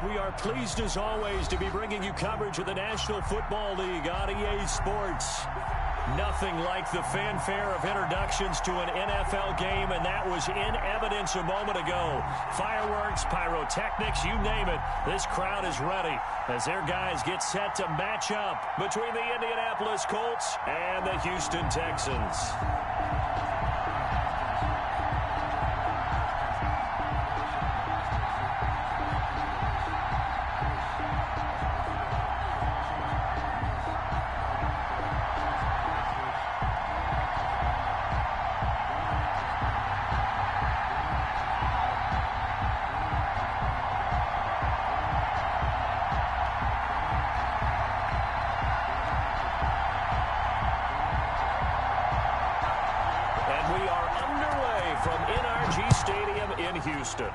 We are pleased as always to be bringing you coverage of the National Football League on EA Sports. Nothing like the fanfare of introductions to an NFL game, and that was in evidence a moment ago. Fireworks, pyrotechnics, you name it. This crowd is ready as their guys get set to match up between the Indianapolis Colts and the Houston Texans. Houston.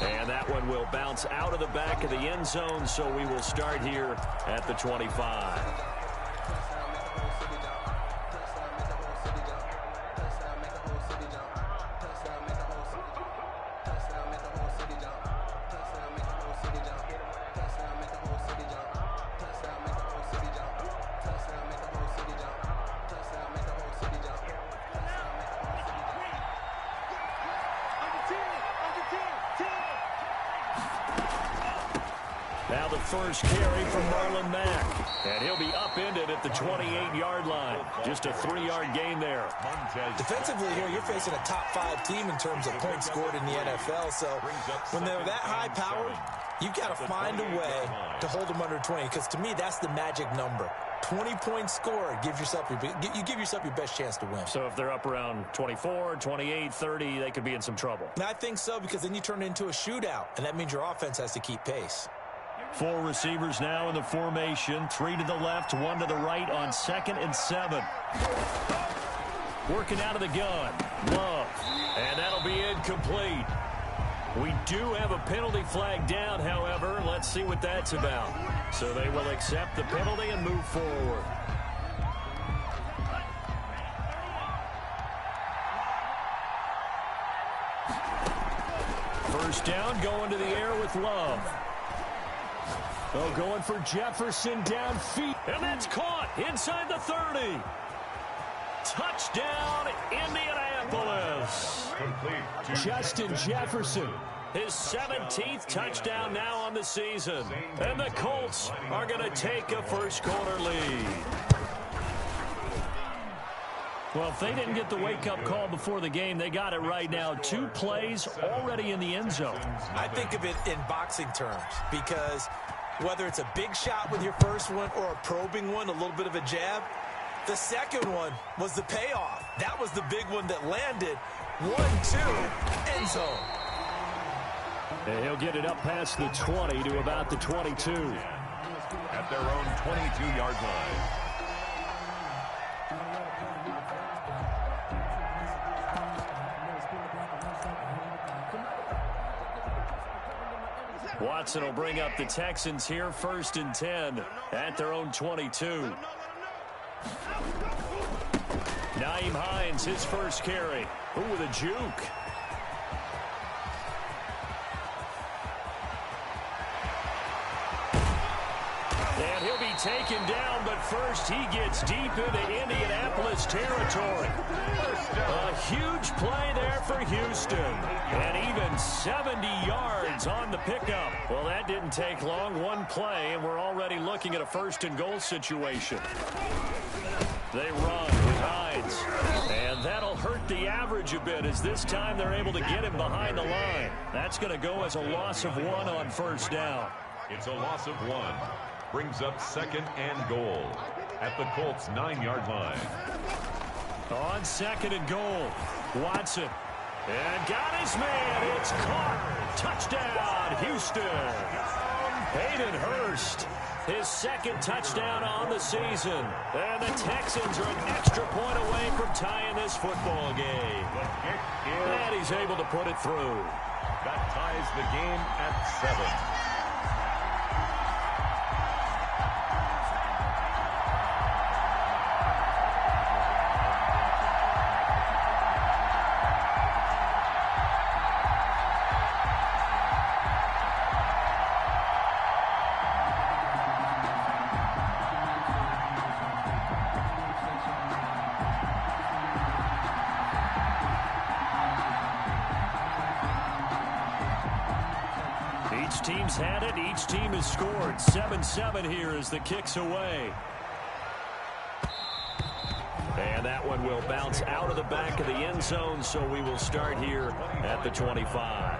And that one will bounce out of the back of the end zone, so we will start here at the 25. Now the first carry from Marlon Mack. And he'll be upended at the 28-yard line. Just a 3-yard gain there. Defensively here, you're facing a top 5 team in terms of points scored in the NFL. So when they're that high-powered, you've got to find a way to hold them under 20. Because to me, that's the magic number. 20 points scored, you give yourself your best chance to win. So if they're up around 24, 28, 30, they could be in some trouble. And I think so, because then you turn it into a shootout, and that means your offense has to keep pace. 4 receivers now in the formation. 3 to the left, 1 to the right on 2nd and 7. Working out of the gun. Love. And that'll be incomplete. We do have a penalty flag down, however. Let's see what that's about. So they will accept the penalty and move forward. First down, going to the air with Love. Oh, going for Jefferson downfield. And that's caught inside the 30. Touchdown, Indianapolis. Justin Jefferson, his 17th touchdown now on the season. And the Colts are going to take a first-quarter lead. Well, if they didn't get the wake-up call before the game, they got it right now. 2 plays already in the end zone. I think of it in boxing terms, because whether it's a big shot with your first one or a probing one, a little bit of a jab, the second one was the payoff. That was the big one that landed. 1-2, end zone. And he'll get it up past the 20 to about the 22. At their own 22-yard line. Watson will bring up the Texans here, 1st and 10 at their own 22. Nyheim Hines, his first carry. Ooh, with a juke. And he'll be taken down, but first he gets deep into Indianapolis territory. A huge play there for Houston. And even 70 yards on the pickup. Well, that didn't take long. 1 play, and we're already looking at a 1st and goal situation. They run with Hines. And that'll hurt the average a bit, as this time they're able to get him behind the line. That's going to go as a loss of 1 on 1st down. It's a loss of 1. Brings up 2nd and goal at the Colts' 9-yard line. On 2nd and goal, Watson. And got his man. It's caught. Touchdown, Houston. Hayden Hurst, his 2nd touchdown on the season. And the Texans are an extra point away from tying this football game. And he's able to put it through. That ties the game at 7. teams had it. Each team has scored. 7-7 here as the kick's away. And that one will bounce out of the back of the end zone, so we will start here at the 25.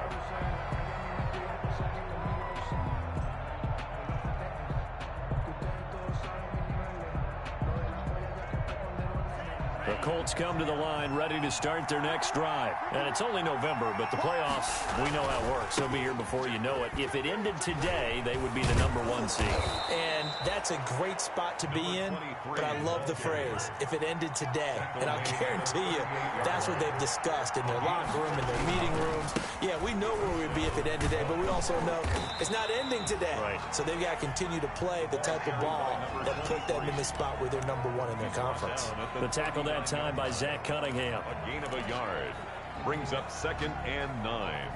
The Colts come to the line ready to start their next drive. And it's only November, but the playoffs, we know how it works. They'll be here before you know it. If it ended today, they would be the #1 seed. And that's a great spot to be in, but I love the phrase, if it ended today. And I'll guarantee you, that's what they've discussed in their locker room, in their meeting rooms. Yeah, we know where we'd be if it ended today, but we also know it's not ending today. Right. So they've got to continue to play the type of ball that put them in the spot where they're #1 in their conference. The tackle that time by Zach Cunningham. A gain of a yard. Brings up 2nd and 9.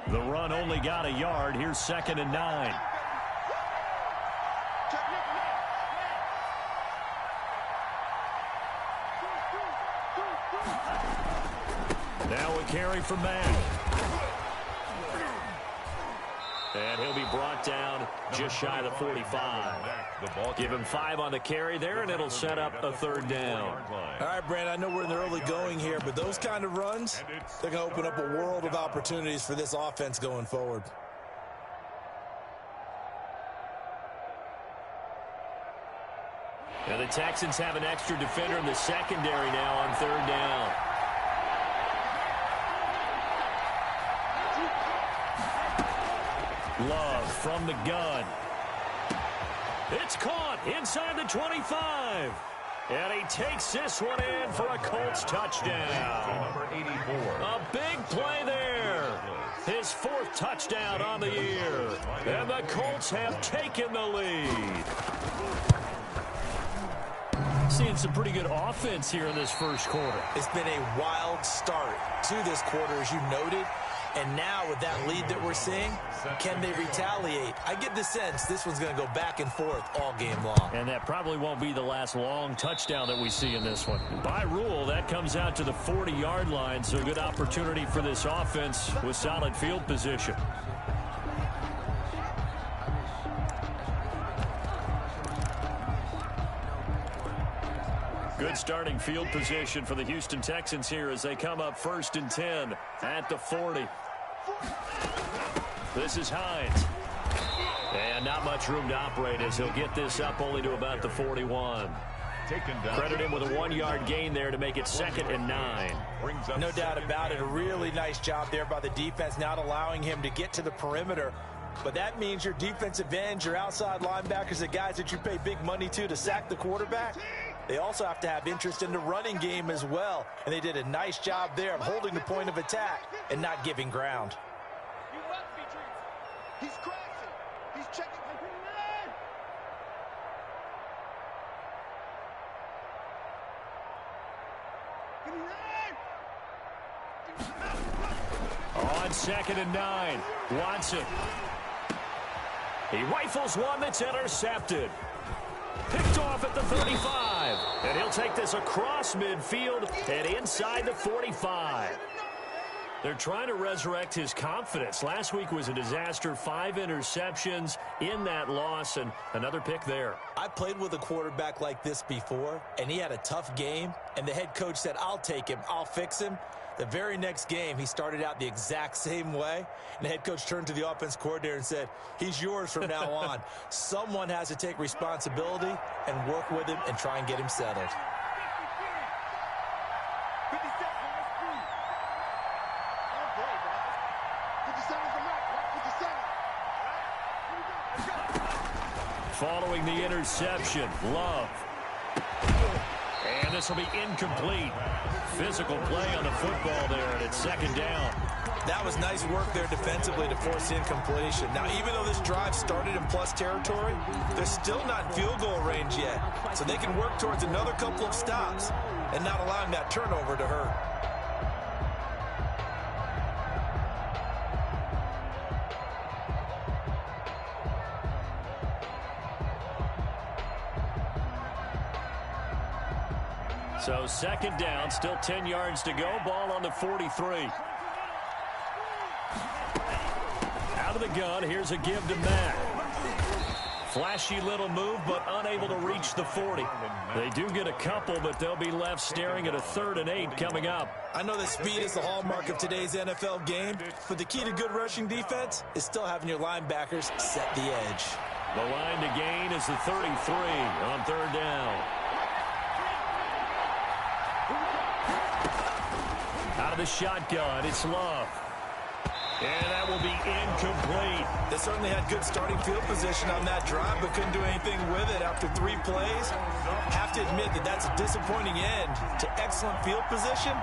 The run only got a yard. Here's 2nd and 9. Now a carry from Mack. And he'll be brought down just shy of the 45. Give him 5 on the carry there, and it'll set up a 3rd down. All right, Brandon, I know we're in the early going here, but those kind of runs, they're going to open up a world of opportunities for this offense going forward. And the Texans have an extra defender in the secondary now on 3rd down. Love from the gun. It's caught inside the 25. And he takes this one in for a Colts touchdown. Number 84. A big play there. His 4th touchdown on the year. And the Colts have taken the lead. Seeing some pretty good offense here in this first quarter. It's been a wild start to this quarter, as you noted. And now with that lead that we're seeing, can they retaliate? I get the sense this one's going to go back and forth all game long. And that probably won't be the last long touchdown that we see in this one. By rule, that comes out to the 40-yard line, so a good opportunity for this offense with solid field position. Good starting field position for the Houston Texans here as they come up 1st and 10 at the 40. This is Hines. And not much room to operate as he'll get this up only to about the 41. Credit him with a 1-yard gain there to make it 2nd and 9. No doubt about it. A really nice job there by the defense, not allowing him to get to the perimeter. But that means your defensive ends, your outside linebackers, the guys that you pay big money to sack the quarterback, they also have to have interest in the running game as well. And they did a nice job there of holding the point of attack and not giving ground. He's crashing. He's checking. On 2nd and 9, Watson. He rifles one that's intercepted. Picked off at the 35. And he'll take this across midfield and inside the 45. They're trying to resurrect his confidence. Last week was a disaster. 5 interceptions in that loss and another pick there. I played with a quarterback like this before, and he had a tough game, and the head coach said, I'll take him, I'll fix him. The very next game, he started out the exact same way, and the head coach turned to the offense coordinator and said, he's yours from now on. Someone has to take responsibility and work with him and try and get him settled. Following the interception, Love. And this will be incomplete. Physical play on the football there, and it's 2nd down. That was nice work there defensively to force the incompletion. Now, even though this drive started in plus territory, they're still not in field goal range yet. So they can work towards another couple of stops and not allowing that turnover to hurt. So second down, still 10 yards to go. Ball on the 43. Out of the gun, here's a give to Matt. Flashy little move, but unable to reach the 40. They do get a couple, but they'll be left staring at a 3rd and 8 coming up. I know that speed is the hallmark of today's NFL game, but the key to good rushing defense is still having your linebackers set the edge. The line to gain is the 33 on 3rd down. Out of the shotgun, it's Love. And that will be incomplete. They certainly had good starting field position on that drive, but couldn't do anything with it after 3 plays. Have to admit that that's a disappointing end to excellent field position.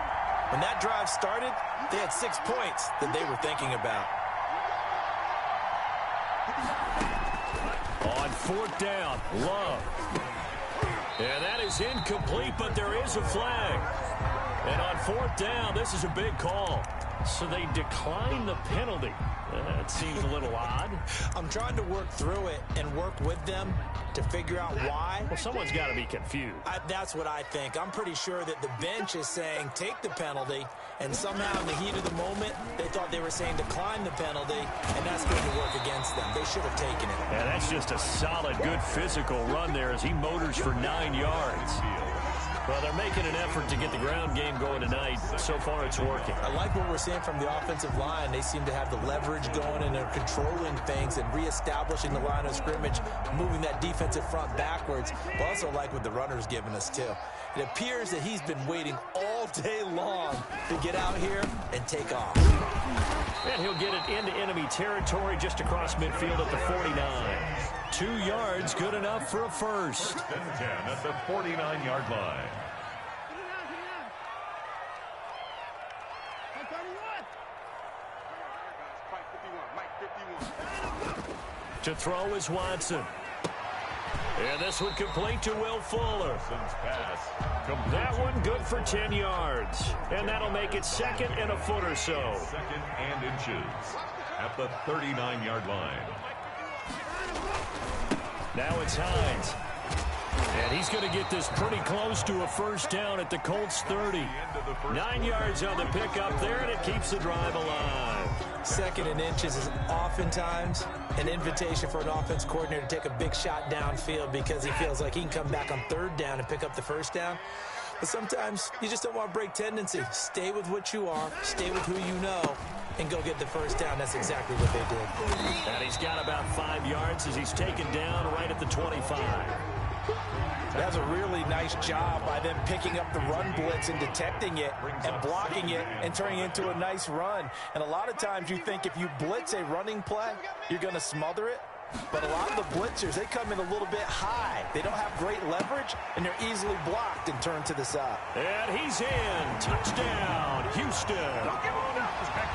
When that drive started, they had 6 points that they were thinking about. On 4th down, Love. And that is incomplete, but there is a flag. And on 4th down, this is a big call. So they decline the penalty. That seems a little odd. I'm trying to work through it and work with them to figure out why. Well, someone's got to be confused. That's what I think. I'm pretty sure that the bench is saying take the penalty, and somehow in the heat of the moment, they thought they were saying decline the penalty, and that's going to work against them. They should have taken it. Yeah, that's just a solid, good physical run there as he motors for 9 yards. Well, they're making an effort to get the ground game going tonight. So far, it's working. I like what we're seeing from the offensive line. They seem to have the leverage going, and they're controlling things and reestablishing the line of scrimmage, moving that defensive front backwards. But also like what the runner's giving us, too. It appears that he's been waiting all day long to get out here and take off. And he'll get it into enemy territory just across midfield at the 49. 2 yards, good enough for a first. 10 at the 49-yard line. To throw is Watson. And this one complete to Will Fuller. That one good for 10 yards. And that'll make it 2nd and a foot or so. 2nd and inches at the 39-yard line. Now it's Hines. And he's going to get this pretty close to a first down at the Colts 30. 9 yards on the pickup there, and it keeps the drive alive. 2nd and inches is oftentimes an invitation for an offense coordinator to take a big shot downfield because he feels like he can come back on 3rd down and pick up the first down. But sometimes you just don't want to break tendency. Stay with what you are, stay with who you know, and go get the first down. That's exactly what they did. And he's got about 5 yards as he's taken down right at the 25. That's a really nice job by them picking up the run blitz and detecting it and blocking it and turning it into a nice run. And a lot of times you think if you blitz a running play, you're going to smother it. But a lot of the blitzers, they come in a little bit high. They don't have great leverage, and they're easily blocked and turned to the side. And he's in. Touchdown, Houston.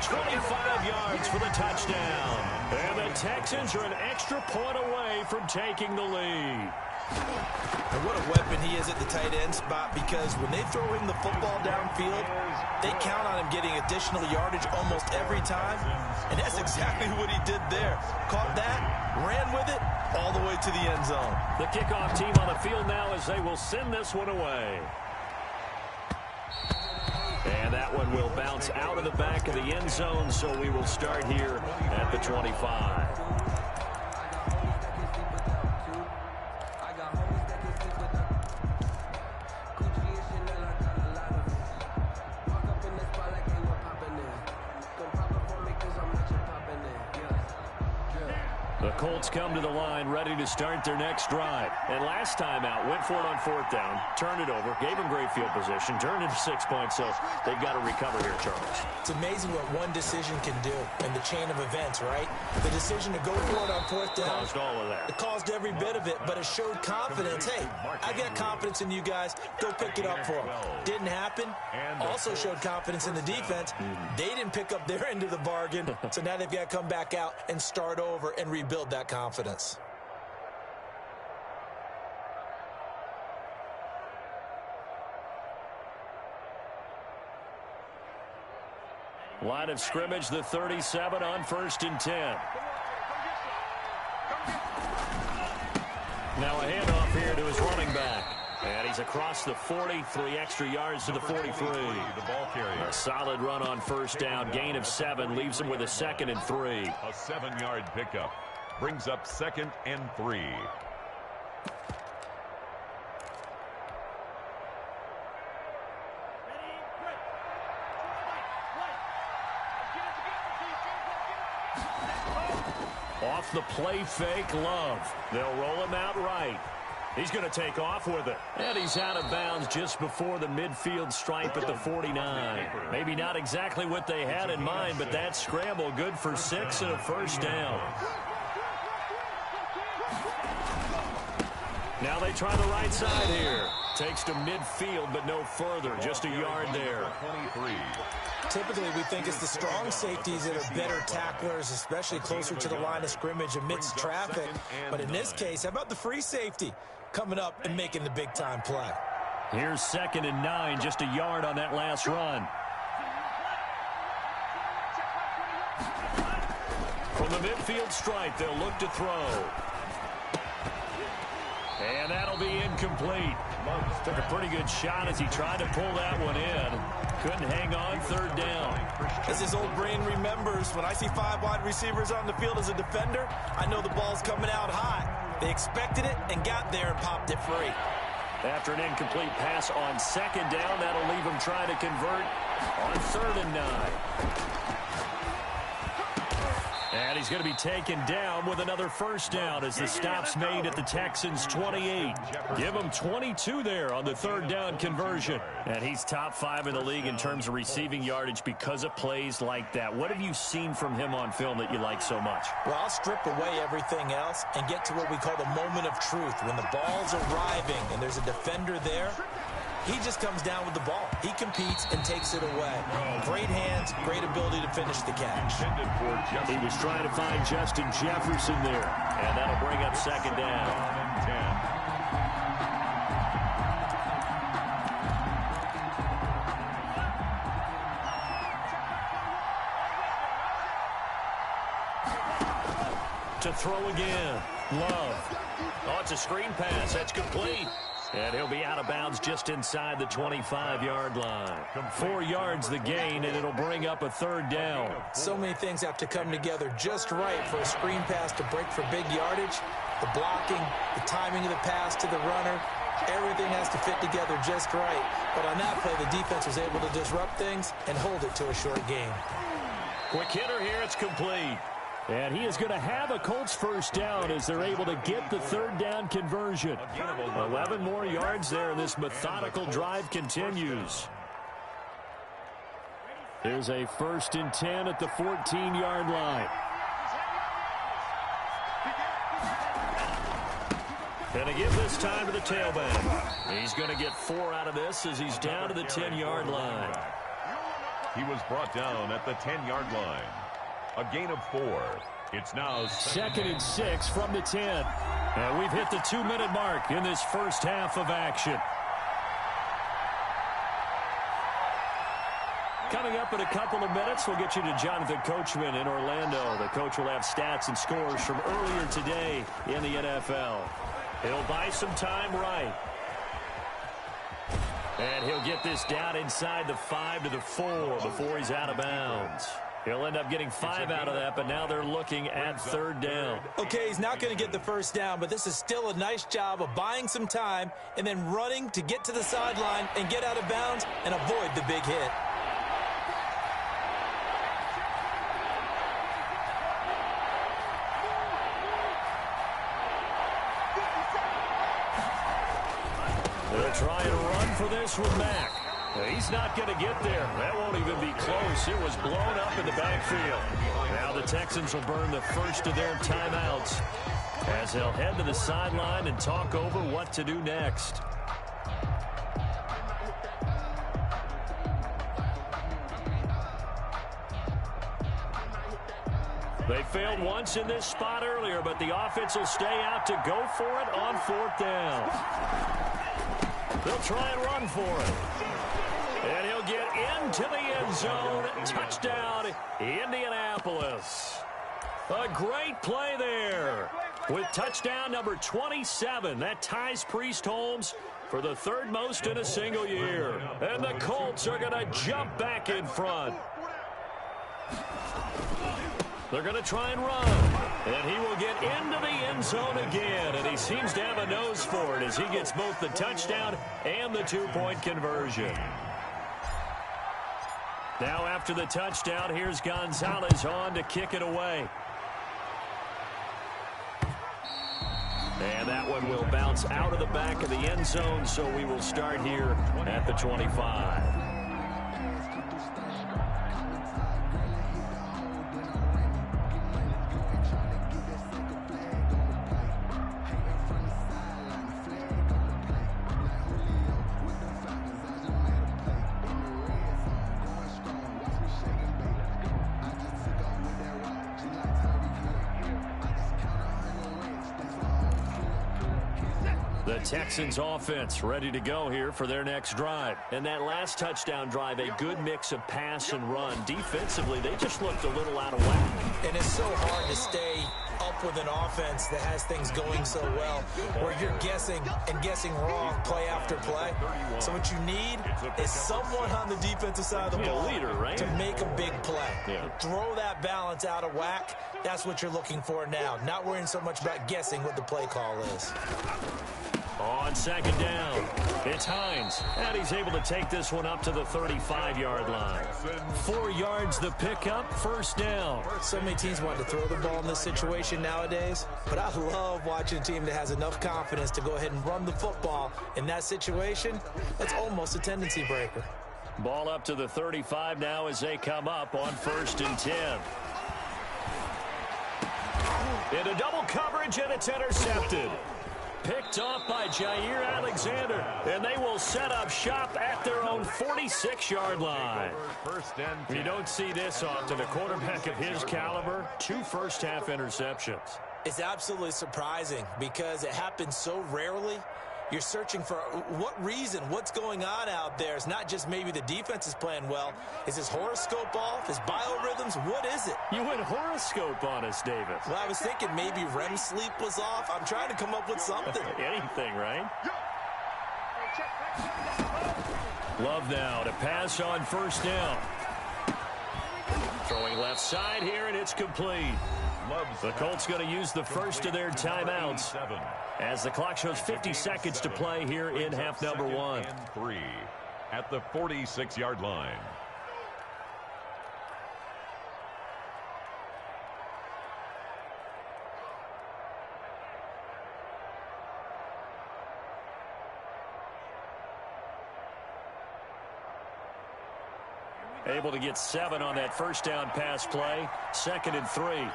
25 yards for the touchdown. And the Texans are an extra point away from taking the lead. And what a weapon he is at the tight end spot, because when they throw him the football downfield, they count on him getting additional yardage almost every time. And that's exactly what he did there. Caught that, ran with it, all the way to the end zone. The kickoff team on the field now as they will send this one away. And that one will bounce out of the back of the end zone, so we will start here at the 25. The Colts come to the line ready to start their next drive. And last time out, went for it on 4th down, turned it over, gave them great field position, turned it to 6 points, so they've got to recover here, Charles. It's amazing what one decision can do in the chain of events, right? The decision to go for it on 4th down. Caused all of that. It caused every bit of it, but it showed confidence. Hey, I got confidence in you guys. Go pick it up for them. Didn't happen. Also showed confidence in the defense. They didn't pick up their end of the bargain, so now they've got to come back out and start over and rebuild that confidence. Line of scrimmage, the 37 on 1st and 10. Now a handoff here to his running back. And he's across the 40, 3 extra yards to the 43. The ball carrier. A solid run on first down, gain of 7, leaves him with a 2nd and 3. A 7-yard pickup brings up 2nd and 3. Off the play fake, Love. They'll roll him out right. He's going to take off with it. And he's out of bounds just before the midfield stripe at the 49. Maybe not exactly what they had in mind, but that scramble good for 6 and a first down. Now they try the right side here. Takes to midfield, but no further. Just a yard there. 23. Typically, we think it's the strong safeties that are better tacklers, especially closer to the line of scrimmage amidst traffic. But in this case, how about the free safety coming up and making the big-time play? Here's 2nd and 9, just a yard on that last run. From the midfield stripe, they'll look to throw. And that'll be incomplete. Took a pretty good shot as he tried to pull that one in. Couldn't hang on, 3rd down. As his old brain remembers, when I see 5 wide receivers on the field as a defender, I know the ball's coming out high. They expected it and got there and popped it free. After an incomplete pass on 2nd down, that'll leave him trying to convert on 3rd and 9. And he's going to be taken down with another first down as the stop's made at the Texans' 28. Give him 22 there on the 3rd down conversion. And he's top 5 in the league in terms of receiving yardage because of plays like that. What have you seen from him on film that you like so much? Well, I'll strip away everything else and get to what we call the moment of truth. When the ball's arriving and there's a defender there, he just comes down with the ball. He competes and takes it away. Great hands, great ability to finish the catch. He was trying to find Justin Jefferson there, and that'll bring up 2nd down. To throw again, Love. Oh, it's a screen pass. That's complete. And he'll be out of bounds just inside the 25-yard line. 4 yards the gain, and it'll bring up a 3rd down. So many things have to come together just right for a screen pass to break for big yardage. The blocking, the timing of the pass to the runner, everything has to fit together just right. But on that play, the defense was able to disrupt things and hold it to a short gain. Quick hitter here, it's complete. And he is going to have a Colts first down as they're able to get the 3rd down conversion. 11 more yards there, and this methodical drive continues. There's a 1st and 10 at the 14-yard line. And to give this time to the tailback. He's going to get 4 out of this as he's down to the 10-yard line. He was brought down at the 10-yard line. A gain of 4. It's now 2nd and 6 from the 10. And we've hit the 2-minute mark in this first half of action. Coming up in a couple of minutes, we'll get you to Jonathan Coachman in Orlando. The coach will have stats and scores from earlier today in the NFL. He'll buy some time right. And he'll get this down inside the 5 to the 4 before he's out of bounds. He'll end up getting 5 out of that, but now they're looking at 3rd down. Okay, he's not going to get the first down, but this is still a nice job of buying some time and then running to get to the sideline and get out of bounds and avoid the big hit. They'll try and run for this with Mack. He's not going to get there. That won't even be close. It was blown up in the backfield. Now the Texans will burn the first of their timeouts as they'll head to the sideline and talk over what to do next. They failed once in this spot earlier, but the offense will stay out to go for it on 4th down. They'll try and run for it. And he'll get into the end zone. Touchdown, Indianapolis. A great play there. with touchdown number 27. That ties Priest Holmes for the third most in a single year. And the Colts are going to jump back in front. They're going to try and run. And he will get into the end zone again. And he seems to have a nose for it as he gets both the touchdown and the two-point conversion. Now after the touchdown, here's Gonzalez on to kick it away. And that one will bounce out of the back of the end zone, so we will start here at the 25. The Texans offense ready to go here for their next drive. And that last touchdown drive, a good mix of pass and run. Defensively, they just looked a little out of whack. And it's so hard to stay up with an offense that has things going so well, where you're guessing and guessing wrong play after play. So what you need is someone on the defensive side of the ball leader, right? to make a big play. Throw that balance out of whack. That's what you're looking for now. Not worrying so much about guessing what the play call is. On second down, it's Hines, and he's able to take this one up to the 35-yard line. 4 yards the pickup, first down. So many teams want to throw the ball in this situation nowadays, but I love watching a team that has enough confidence to go ahead and run the football. In that situation, that's almost a tendency breaker. Ball up to the 35 now as they come up on 1st and 10. Into double coverage, and it's intercepted. Picked off by Jair Alexander, and they will set up shop at their own 46-yard line. You don't see this often. A quarterback of his caliber, 2 first-half interceptions. It's absolutely surprising because it happens so rarely. You're searching for what reason, what's going on out there. It's not just maybe the defense is playing well. Is his horoscope off? His biorhythms? What is it? You went horoscope on us, David. Well, I was thinking maybe REM sleep was off. I'm trying to come up with something. Anything, right? Love now to pass on 1st down. Throwing left side here, and it's complete. The Colts going to use the first of their timeouts as the clock shows 50 seconds to play here in half number 1. 3 at the 46-yard line. Able to get 7 on that first down pass play. 2nd and 3.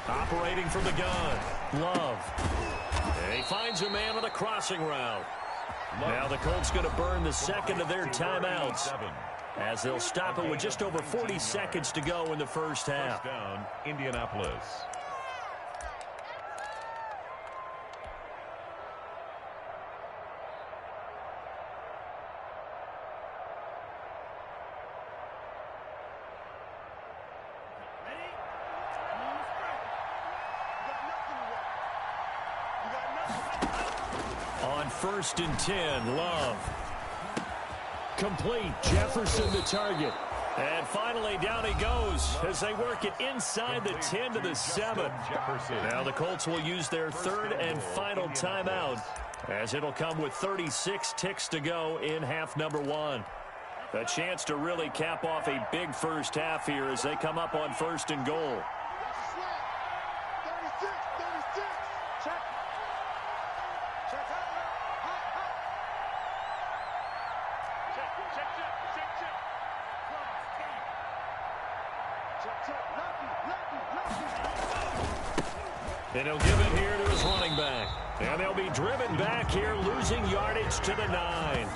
Operating from the gun, Love. And he finds a man on a crossing route. Now the Colts going to burn the 2nd of their timeouts as they'll stop it with just over 40 seconds to go in the first half. First down, Indianapolis. On 1st and 10, Love. Complete. Jefferson the target. And finally down he goes as they work it inside the 10 to the 7. Now the Colts will use their 3rd and final timeout as it'll come with 36 ticks to go in half number 1. A chance to really cap off a big first half here as they come up on 1st and goal. And he'll give it here to his running back. And they'll be driven back here, losing yardage to the 9.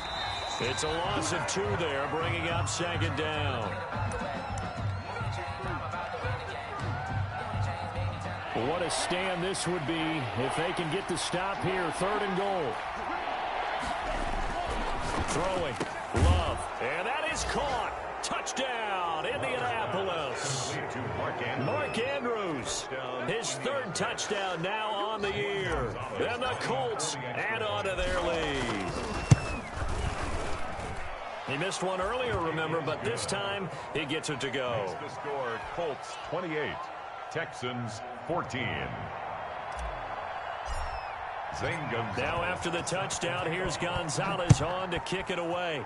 It's a loss of 2 there, bringing up 2nd down. What a stand this would be if they can get the stop here. 3rd and goal. Throwing. Love. And that is caught. Touchdown, Indianapolis. Mark Andrews, his third touchdown now on the year. And the Colts add on to their lead. He missed one earlier, remember, but this time he gets it to go. The score, Colts 28, Texans 14. Now after the touchdown, here's Gonzalez on to kick it away.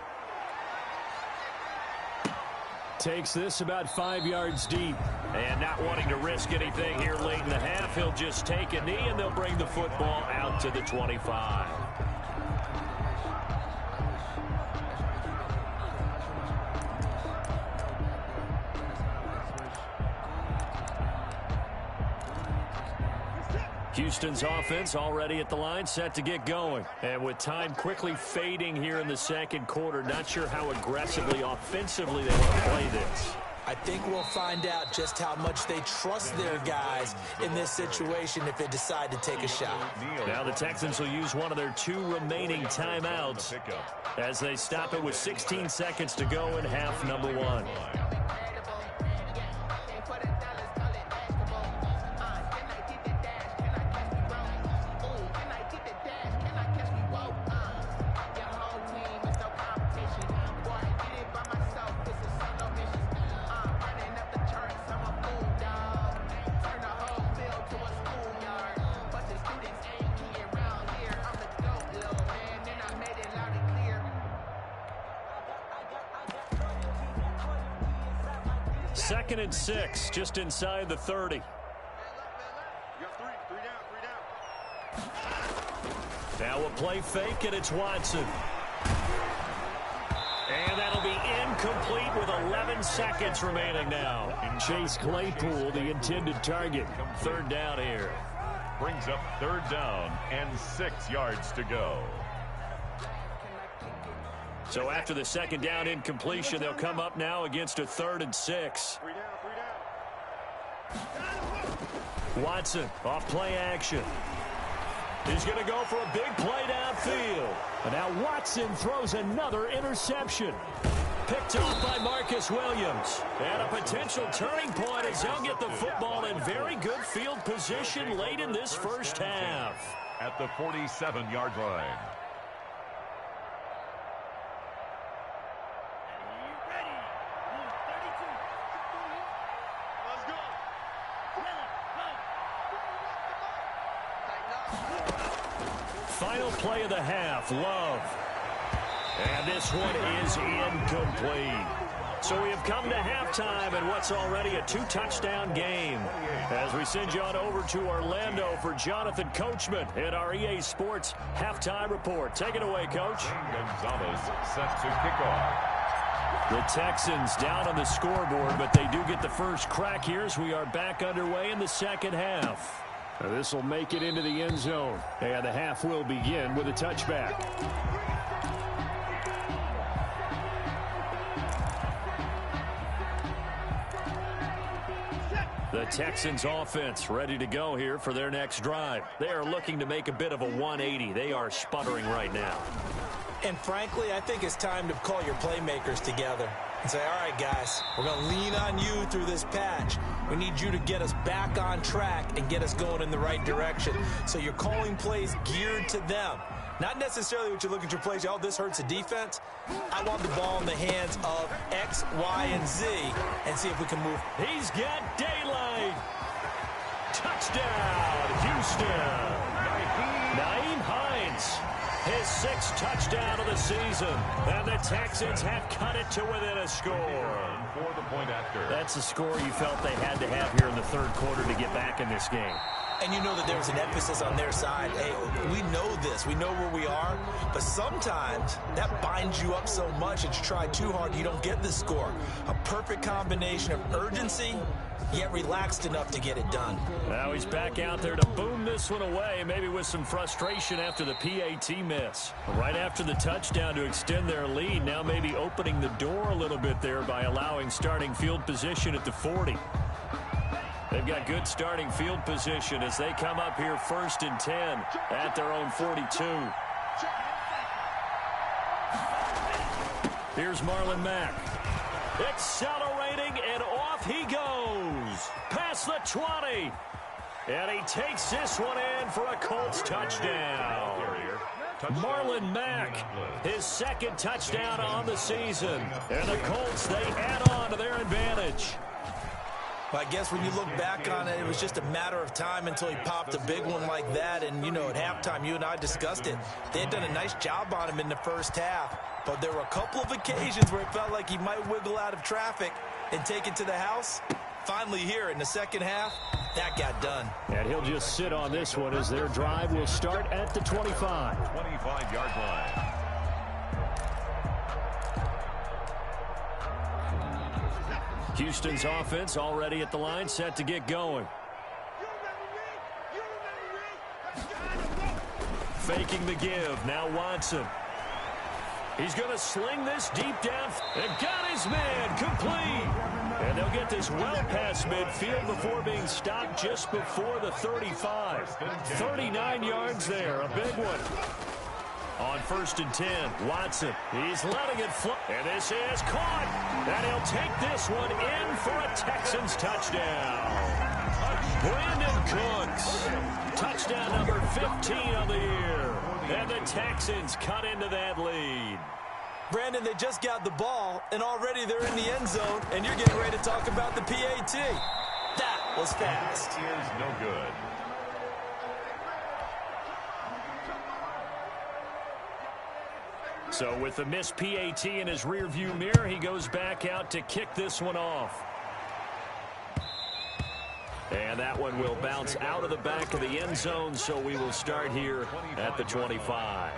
Takes this about 5 yards deep. And not wanting to risk anything here late in the half, he'll just take a knee and they'll bring the football out to the 25. Houston's offense already at the line, set to get going. And with time quickly fading here in the second quarter, not sure how aggressively, offensively they want to play this. I think we'll find out just how much they trust their guys in this situation if they decide to take a shot. Now the Texans will use one of their 2 remaining timeouts as they stop it with 16 seconds to go in half number 1. Second and 6, just inside the 30. Now a play fake, and it's Watson. And that'll be incomplete with 11 seconds remaining now. Chase Claypool, the intended target. Third down here. Brings up third down and 6 yards to go. So after the second down incompletion, they'll come up now against a 3rd and 6. Watson off play action. He's going to go for a big play downfield. And now Watson throws another interception. Picked off by Marcus Williams. And a potential turning point as they'll get the football in very good field position late in this first half. At the 47-yard line. Final play of the half, Love. And this one is incomplete. So we have come to halftime in what's already a 2-touchdown game. As we send you on over to Orlando for Jonathan Coachman in our EA Sports Halftime Report. Take it away, Coach. Gonzalez set to kick off. The Texans down on the scoreboard, but they do get the first crack here as we are back underway in the second half. This will make it into the end zone. And the half will begin with a touchback. The Texans offense ready to go here for their next drive. They are looking to make a bit of a 180. They are sputtering right now. And frankly, I think it's time to call your playmakers together and say, all right, guys, we're going to lean on you through this patch. We need you to get us back on track and get us going in the right direction. So you're calling plays geared to them. Not necessarily what you're looking to plays. Oh, this hurts the defense. I want the ball in the hands of X, Y, and Z and see if we can move. He's got daylight. Touchdown, Houston. Nyheim Hines. His 6th touchdown of the season. And the Texans have cut it to within a score. For the point after. That's a score you felt they had to have here in the third quarter to get back in this game. And you know that there's an emphasis on their side. Hey, we know this. We know where we are. But sometimes that binds you up so much that you try too hard, you don't get the score. A perfect combination of urgency, yet relaxed enough to get it done. Now he's back out there to boom this one away, maybe with some frustration after the PAT miss. Right after the touchdown to extend their lead, now maybe opening the door a little bit there by allowing starting field position at the 40. They've got good starting field position as they come up here 1st and 10 at their own 42. Here's Marlon Mack. Accelerating, and off he goes. Past the 20. And he takes this one in for a Colts touchdown. Marlon Mack, his second touchdown on the season. And the Colts, they add on to their advantage. Well, I guess when you look back on it, it was just a matter of time until he popped a big one like that. And, you know, at halftime, you and I discussed it. They had done a nice job on him in the first half. But there were a couple of occasions where it felt like he might wiggle out of traffic and take it to the house. Finally here in the second half, that got done. And he'll just sit on this one as their drive will start at the 25. 25-yard line. Houston's offense already at the line, set to get going. Faking the give. Now Watson. He's going to sling this deep down and got his man complete. And they'll get this well past midfield before being stopped just before the 35. 39 yards there, a big one. On 1st and 10, Watson, he's letting it fly. And this is caught. And he'll take this one in for a Texans touchdown. Brandon Cooks, touchdown number 15 of the year. And the Texans cut into that lead. Brandon, they just got the ball, and already they're in the end zone, and you're getting ready to talk about the PAT. That was fast. Is no good. So with the missed PAT in his rearview mirror, he goes back out to kick this one off. And that one will bounce out of the back of the end zone, so we will start here at the 25.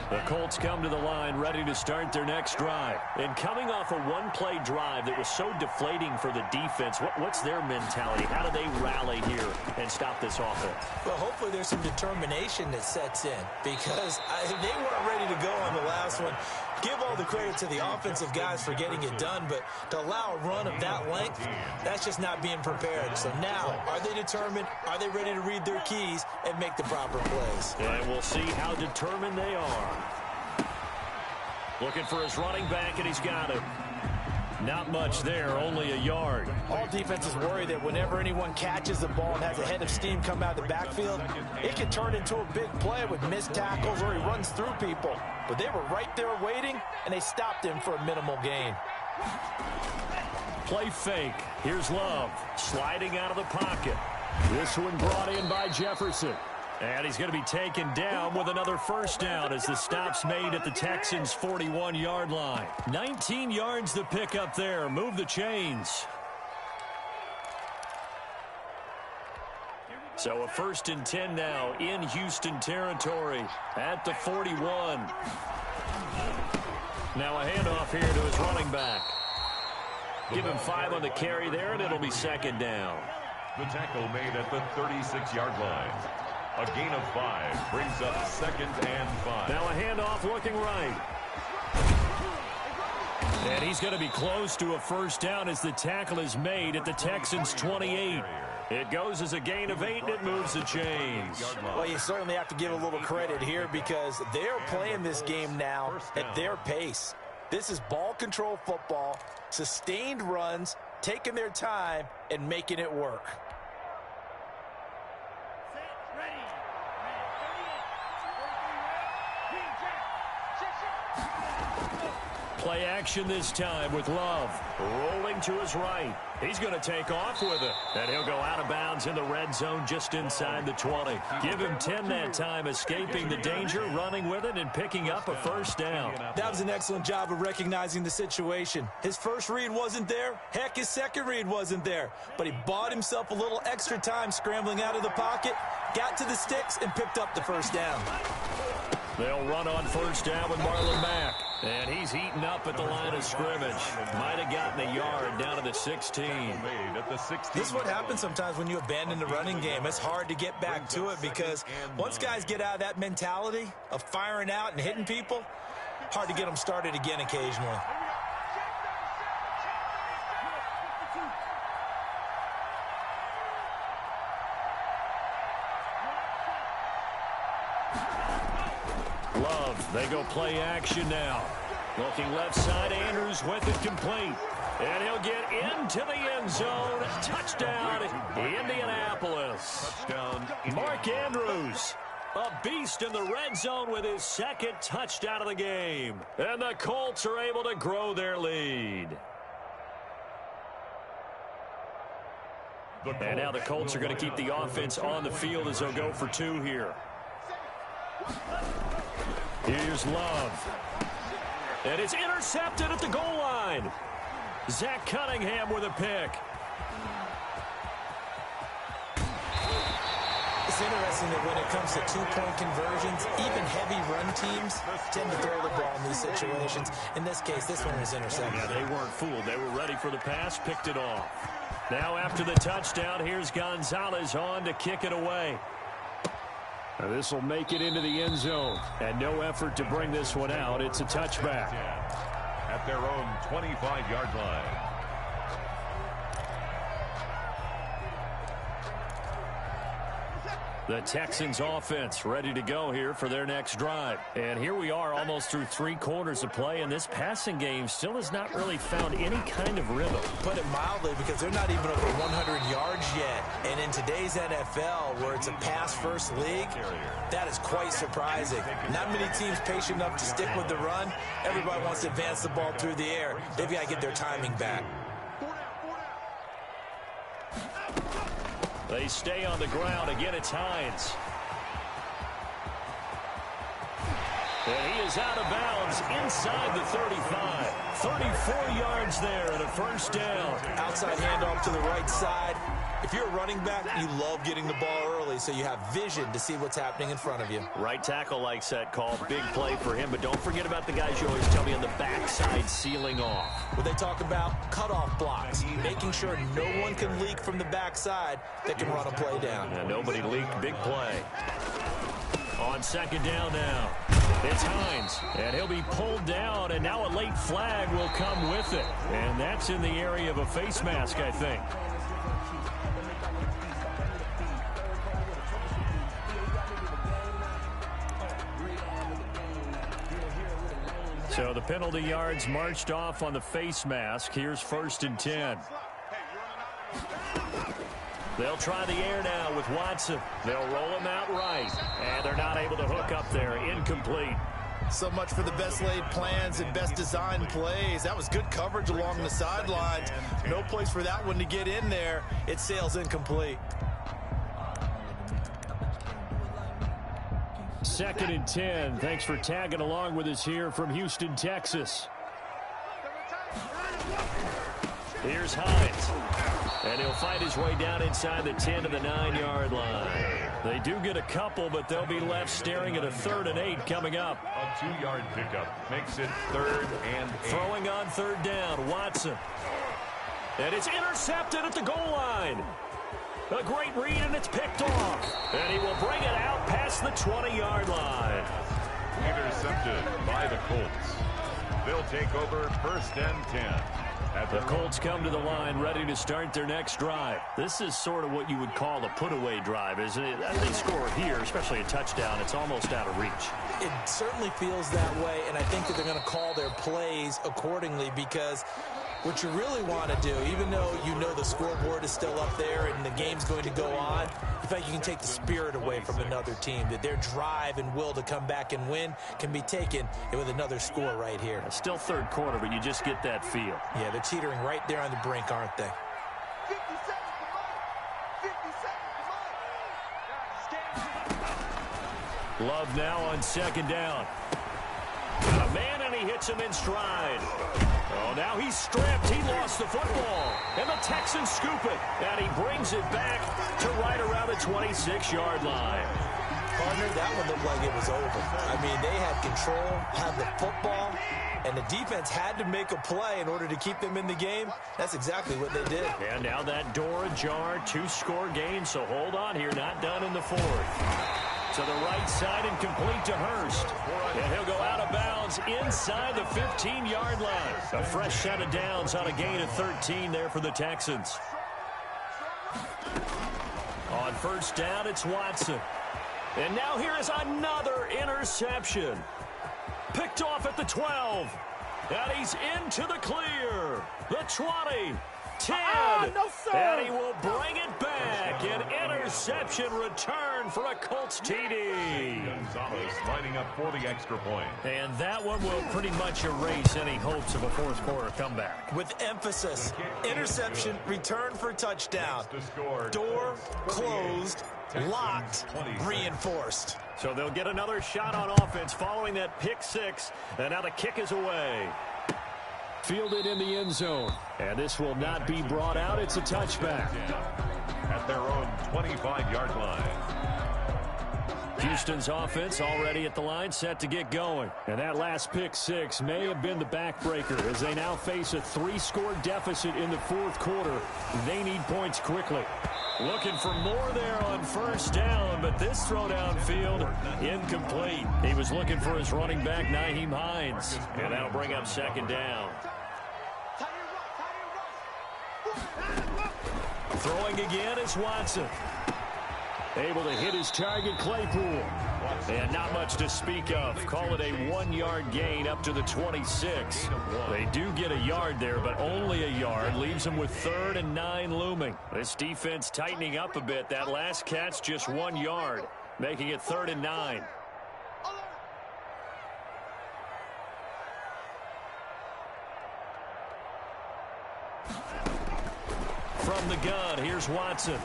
The Colts come to the line ready to start their next drive. And coming off a one-play drive that was so deflating for the defense, what's their mentality? How do they rally here and stop this offense? Well, hopefully there's some determination that sets in because they weren't ready to go on the last one. Give all the credit to the offensive guys for getting it done, but to allow a run of that length, that's just not being prepared. So now, are they determined? Are they ready to read their keys and make the proper plays? And we'll see how determined they are. Looking for his running back, and he's got it. Not much there, only a yard. All defenses worry that whenever anyone catches the ball and has a head of steam come out of the backfield, it can turn into a big play with missed tackles or he runs through people. But they were right there waiting, and they stopped him for a minimal gain. Play fake. Here's Love, sliding out of the pocket. This one brought in by Jefferson. And he's going to be taken down with another first down as the stop's made at the Texans' 41-yard line. 19 yards to pick up there. Move the chains. So a 1st and 10 now in Houston territory at the 41. Now a handoff here to his running back. Give him 5 on the carry there, and it'll be 2nd down. The tackle made at the 36-yard line. A gain of 5 brings up 2nd and 5. Now a handoff looking right. And he's going to be close to a first down as the tackle is made at the Texans' 28. It goes as a gain of 8, and it moves the chains. Well, you certainly have to give a little credit here because they're playing this game now at their pace. This is ball control football, sustained runs, taking their time, and making it work. Play action this time with Love. Rolling to his right. He's going to take off with it. And he'll go out of bounds in the red zone just inside the 20. Give him 10 that time, escaping the danger, running with it, and picking up a first down. That was an excellent job of recognizing the situation. His first read wasn't there. Heck, his second read wasn't there. But he bought himself a little extra time scrambling out of the pocket, got to the sticks, and picked up the first down. They'll run on first down with Marlon Mack. And he's eaten up at the line of scrimmage. Might have gotten a yard down to the 16. This is what happens sometimes when you abandon the running game. It's hard to get back to it because once guys get out of that mentality of firing out and hitting people, hard to get them started again occasionally. Love, they go play action now. Looking left side, Andrews with it complete. And he'll get into the end zone. Touchdown, Indianapolis. Mark Andrews, a beast in the red zone with his second touchdown of the game. And the Colts are able to grow their lead. And now the Colts are going to keep the offense on the field as they'll go for 2 here. Here's Love. And it's intercepted at the goal line. Zach Cunningham with a pick. It's interesting that when it comes to two-point conversions, even heavy run teams tend to throw the ball in these situations. In this case, this one was intercepted. Yeah, they weren't fooled. They were ready for the pass, picked it off. Now after the touchdown, here's Gonzalez on to kick it away. Now this will make it into the end zone. And no effort to bring this one out. It's a touchback. At their own 25-yard line. The Texans offense ready to go here for their next drive. And here we are almost through 3 quarters of play, and this passing game still has not really found any kind of rhythm. Put it mildly, because they're not even over 100 yards yet. And in today's NFL, where it's a pass-first league, that is quite surprising. Not many teams patient enough to stick with the run. Everybody wants to advance the ball through the air. They've got to get their timing back. They stay on the ground. Again, it's Hines. And he is out of bounds inside the 35. 34 yards there and a first down. Outside handoff to the right side. If you're a running back, you love getting the ball early so you have vision to see what's happening in front of you. Right tackle likes that call. Big play for him, but don't forget about the guys you always tell me on the backside sealing off. When they talk about cutoff blocks, making sure no one can leak from the backside that can run a play down. And nobody leaked. Big play. On second down now, it's Hines, and he'll be pulled down, and now a late flag will come with it. And that's in the area of a face mask, I think. So the penalty yards marched off on the face mask. Here's 1st and 10. They'll try the air now with Watson. They'll roll him out right. And they're not able to hook up there. Incomplete. So much for the best laid plans and best designed plays. That was good coverage along the sidelines. No place for that one to get in there. It sails incomplete. 2nd and 10. Thanks for tagging along with us here from Houston, Texas. Here's Hines. And he'll fight his way down inside the 10 to the 9-yard line. They do get a couple, but they'll be left staring at a 3rd and 8 coming up. A 2-yard pickup makes it 3rd and 8. Throwing on 3rd down, Watson. And it's intercepted at the goal line. A great read, and it's picked off. And he will bring it out past the 20-yard line. Intercepted by the Colts. They'll take over 1st and 10. The Colts come to the line ready to start their next drive. This is sort of what you would call a put-away drive, isn't it? They score here, especially a touchdown. It's almost out of reach. It certainly feels that way, and I think that they're going to call their plays accordingly, because what you really want to do, even though you know the scoreboard is still up there and the game's going to go on, in fact, you can take the spirit away from another team, that their drive and will to come back and win can be taken with another score right here. It's still 3rd quarter, but you just get that feel. Yeah, they're teetering right there on the brink, aren't they? 50 seconds to mine. 50 seconds to mine. Love now on 2nd down. Got a man, and he hits him in stride. Oh, now he's stripped. He lost the football. And the Texans scoop it. And he brings it back to right around the 26-yard line. Partner, that one looked like it was over. I mean, they had control, had the football, and the defense had to make a play in order to keep them in the game. That's exactly what they did. And now that door ajar, 2-score game, so hold on here, not done in the fourth. To the right side and complete to Hurst. And he'll go out of bounds inside the 15-yard line. A fresh set of downs on a gain of 13 there for the Texans. On first down, it's Watson. And now here is another interception. Picked off at the 12. And he's into the clear. The 20. 10. No, sir. And he will bring it back. An interception return for a Colts TD. Gonzalez lining up for the extra point. And that one will pretty much erase any hopes of a fourth quarter comeback. With emphasis, interception, return for touchdown. Door closed, locked, reinforced. So they'll get another shot on offense following that pick six. And now the kick is away. Fielded in the end zone. And this will not be brought out. It's a touchback. At their own 25-yard line. Houston's offense already at the line, set to get going. And that last pick six may have been the backbreaker as they now face a 3-score deficit in the fourth quarter. They need points quickly. Looking for more there on first down, but this throw downfield, incomplete. He was looking for his running back, Nyheim Hines. And that'll bring up second down. Throwing again is Watson. Able to hit his target, Claypool. And not much to speak of. Call it a 1-yard gain up to the 26. They do get a yard there, but only a yard. Leaves them with 3rd and 9 looming. This defense tightening up a bit. That last catch just 1 yard, making it 3rd and 9. From the gun, here's Watson.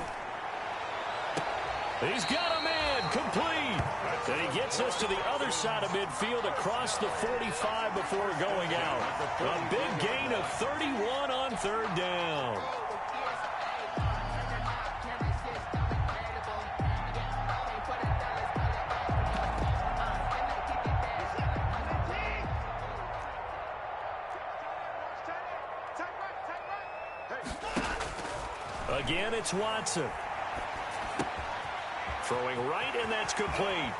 He's got a man, complete. And he gets us to the other side of midfield across the 45 before going out. A big gain of 31 on 3rd down. Again, it's Watson. Throwing right, and that's complete.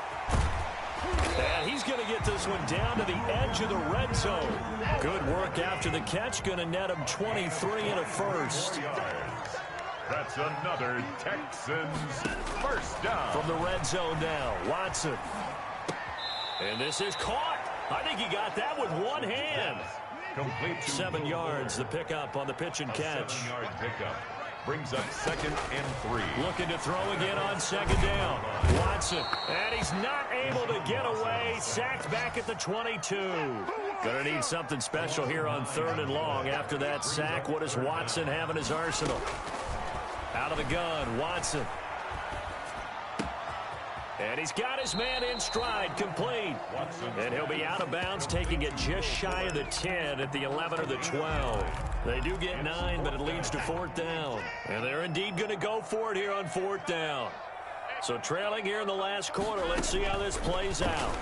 And he's going to get this one down to the edge of the red zone. Good work after the catch. Going to net him 23 and a first. That's another Texans first down. From the red zone now, Watson. And this is caught. I think he got that with one hand. Complete to 7 yards, the pickup on the pitch and catch. 7-yard pickup. Brings up 2nd and 3. Looking to throw again on 2nd down. Watson. And he's not able to get away. Sacked back at the 22. Gonna need something special here on 3rd and long. After that sack, what does Watson have in his arsenal? Out of the gun, Watson. And he's got his man in stride, complete. And he'll be out of bounds, taking it just shy of the 10 at the 11 or the 12. They do get 9, but it leads to 4th down. And they're indeed going to go for it here on 4th down. So trailing here in the last quarter, let's see how this plays out.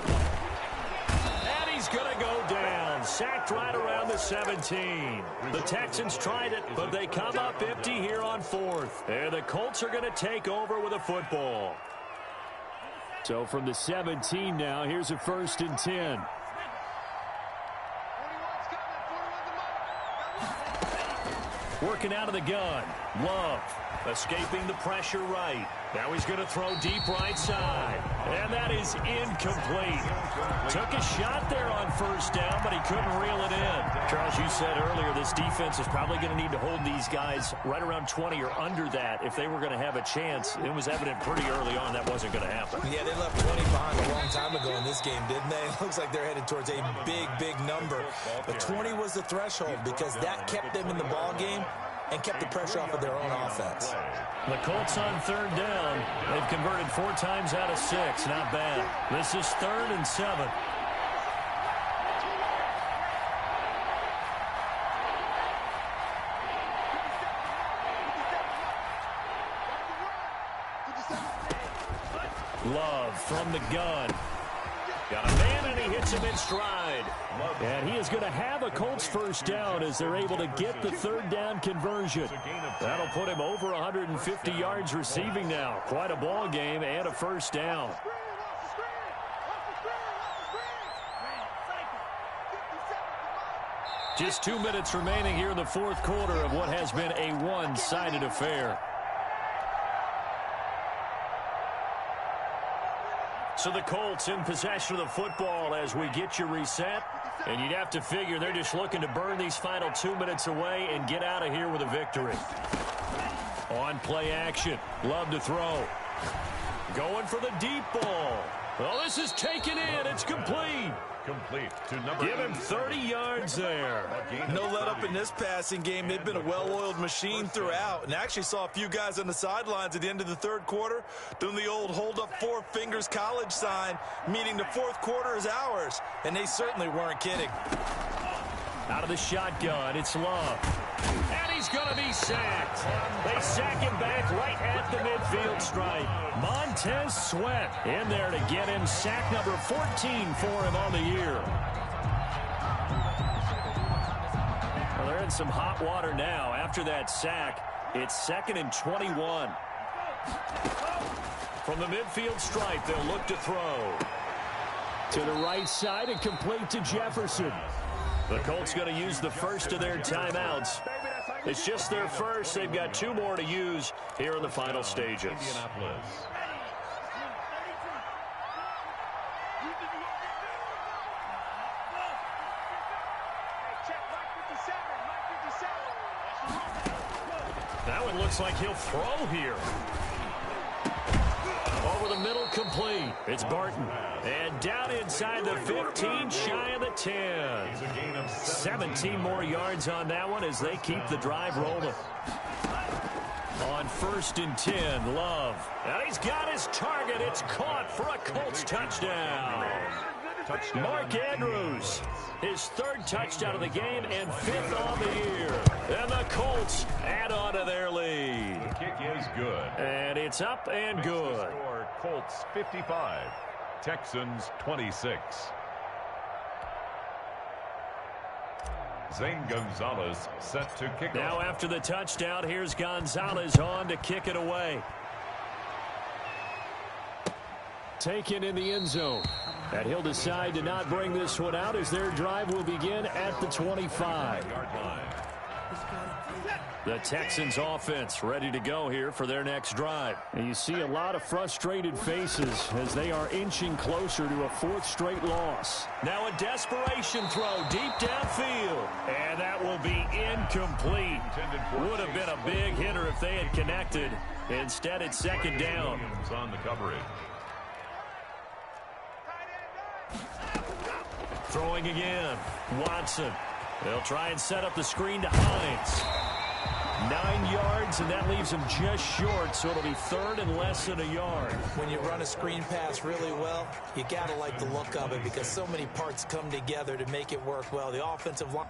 And he's going to go down. Sacked right around the 17. The Texans tried it, but they come up empty here on 4th. And the Colts are going to take over with a football. So from the 17 now, here's a 1st and 10. Working out of the gun. Love escaping the pressure right. Now he's going to throw deep right side. And that is incomplete. Took a shot there on 1st down, but he couldn't reel it in. Charles, you said earlier this defense is probably going to need to hold these guys right around 20 or under that if they were going to have a chance. It was evident pretty early on that wasn't going to happen. Yeah, they left 20 behind a long time ago in this game, didn't they? It looks like they're headed towards a big, big number. But 20 was the threshold because that kept them in the ball game and kept the pressure off of their own offense. The Colts on 3rd down. They've converted 4 times out of 6. Not bad. This is 3rd and 7. Love from the gun. Got a man, and he hits him in stride. And he is going to have a Colts first down as they're able to get the third down conversion. That'll put him over 150 yards receiving now. Quite a ball game and a first down. Just 2 minutes remaining here in the fourth quarter of what has been a one-sided affair. So the Colts in possession of the football as we get you reset. And you'd have to figure they're just looking to burn these final 2 minutes away and get out of here with a victory. On play action. Love to throw. Going for the deep ball. Oh, this is taken in. It's complete. Complete to number. Give him 30 yards there. No let up in this passing game. They've been a well-oiled machine throughout. And actually saw a few guys on the sidelines at the end of the third quarter doing the old hold up four fingers college sign, meaning the fourth quarter is ours. And they certainly weren't kidding. Out of the shotgun, it's Love. And he's going to be sacked. They sack him back right at the midfield stripe. Montez Sweat in there to get him sack number 14 for him on the year. Well, they're in some hot water now. After that sack, it's 2nd and 21. From the midfield stripe, they'll look to throw. To the right side and complete to Jefferson. The Colts going to use the first of their timeouts. It's just their first. They've got 2 more to use here in the final stages. That one looks like he'll throw here. Over the middle, complete. It's Barton. And down inside the 15, shy of the 10. 17 more yards on that one as they keep the drive rolling. On 1st and 10, Love. And he's got his target. It's caught for a Colts touchdown. Mark Andrews, his 3rd touchdown of the game and 5th on the year. And the Colts add on to their lead. The kick is good. And it's up and good. Score, Colts 55, Texans 26. Zane Gonzalez set to kick Now off. after the touchdown, here's Gonzalez on to kick it away. Taken in the end zone. And he'll decide to not bring this one out as their drive will begin at the 25. The Texans offense ready to go here for their next drive. And you see a lot of frustrated faces as they are inching closer to a 4th straight loss. Now a desperation throw deep downfield. And that will be incomplete. Would have been a big hitter if they had connected. Instead, it's 2nd down. On the coverage. Throwing again. Watson. They'll try and set up the screen to Hines. 9 yards, and that leaves him just short, so it'll be 3rd and less than a yard. When you run a screen pass really well, you got to like the look of it because so many parts come together to make it work well. The offensive line.